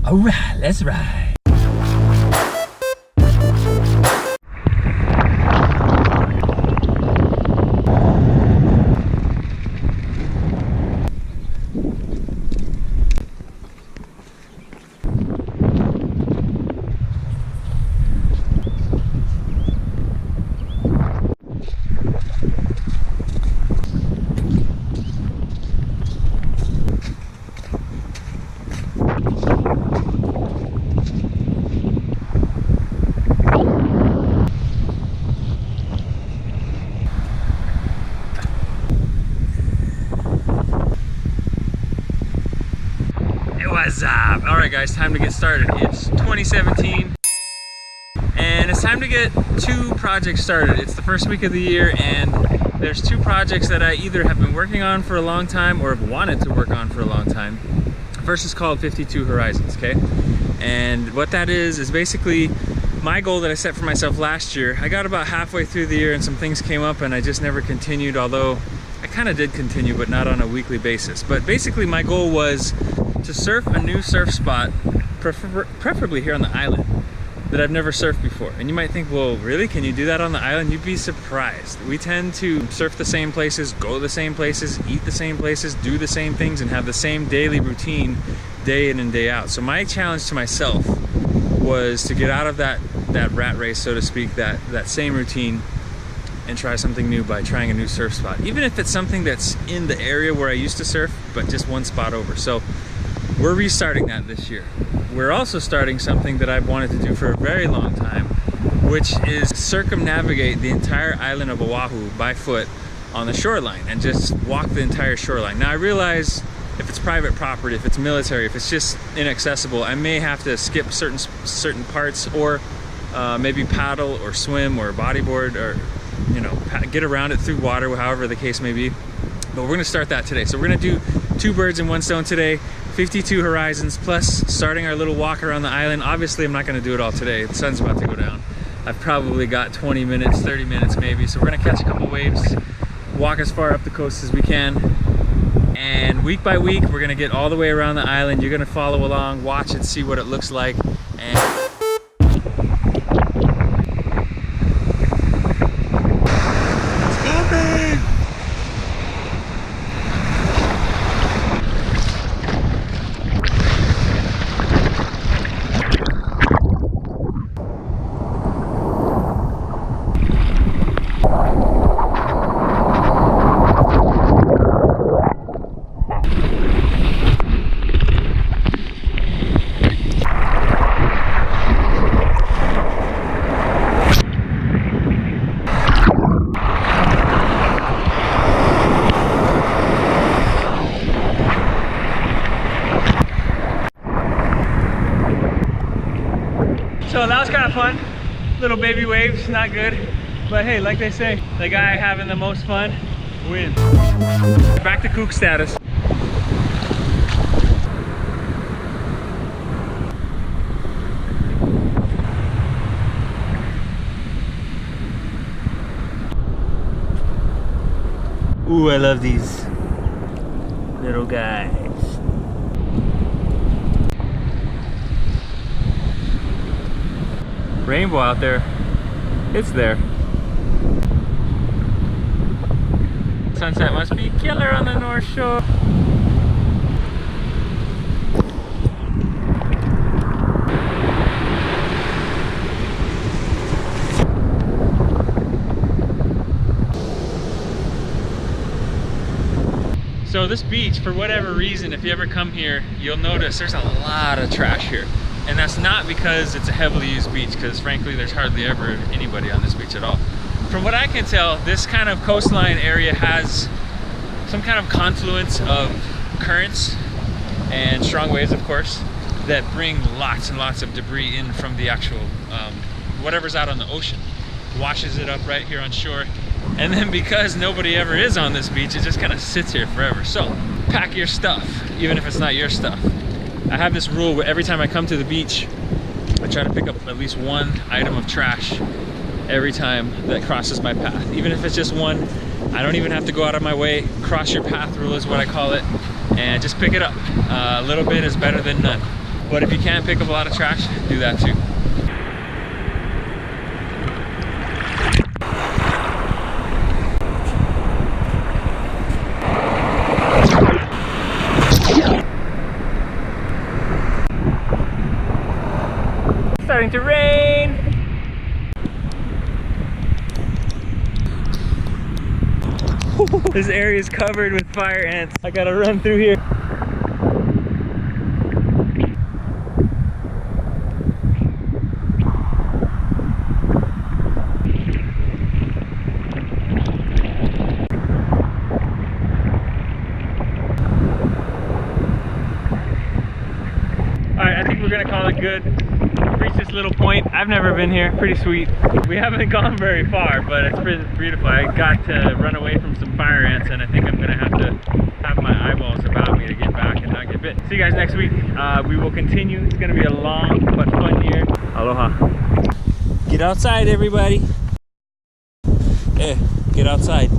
All right, let's ride. What's up? All right guys, time to get started. It's 2017 and it's time to get two projects started. It's the first week of the year and there's two projects that I either have been working on for a long time or have wanted to work on for a long time. First is called 52 Horizons, okay? And what that is basically my goal that I set for myself last year. I got about halfway through the year and some things came up and I just never continued, although I kind of did continue, but not on a weekly basis. But basically my goal was to surf a new surf spot, preferably here on the island, that I've never surfed before. And you might think, well, really? Can you do that on the island? You'd be surprised. We tend to surf the same places, go the same places, eat the same places, do the same things, and have the same daily routine day in and day out. So my challenge to myself was to get out of that rat race, so to speak, that same routine, and try something new by trying a new surf spot. Even if it's something that's in the area where I used to surf, but just one spot over. So we're restarting that this year. We're also starting something that I've wanted to do for a very long time, which is circumnavigate the entire island of Oahu by foot on the shoreline and just walk the entire shoreline. Now I realize if it's private property, if it's military, if it's just inaccessible, I may have to skip certain parts, or maybe paddle or swim or bodyboard, or get around it through water, however the case may be. But we're gonna start that today. So we're gonna do two birds in one stone today. 52 Horizons, plus starting our little walk around the island. Obviously, I'm not gonna do it all today. The sun's about to go down. I've probably got 20 minutes, 30 minutes maybe. So we're gonna catch a couple waves, walk as far up the coast as we can. And week by week, we're gonna get all the way around the island. You're gonna follow along, watch it, see what it looks like. And so that was kind of fun. Little baby waves, not good. But hey, like they say, the guy having the most fun wins. Back to kook status. Ooh, I love these little guys. Rainbow out there. It's there. Sunset must be killer on the North Shore. So this beach, for whatever reason, if you ever come here, you'll notice there's a lot of trash here. And that's not because it's a heavily used beach, because frankly there's hardly ever anybody on this beach at all. From what I can tell, this kind of coastline area has some kind of confluence of currents and strong waves, of course, that bring lots and lots of debris in from the actual whatever's out on the ocean. Washes it up right here on shore. And then because nobody ever is on this beach, it just kind of sits here forever. So pack your stuff, even if it's not your stuff. I have this rule where every time I come to the beach, I try to pick up at least one item of trash every time that crosses my path. Even if it's just one, I don't even have to go out of my way. Cross your path rule is what I call it, and just pick it up. A little bit is better than none. But if you can't pick up a lot of trash, do that too. Starting to rain. This area is covered with fire ants. I gotta run through here. Alright, I think we're gonna call it good. Reached this little point. I've never been here. Pretty sweet. We haven't gone very far, but it's pretty beautiful. I got to run away from some fire ants, and I think I'm gonna have to have my eyeballs about me to get back and not get bit. See you guys next week. We will continue. It's gonna be a long but fun year. Aloha. Get outside, everybody. Get outside.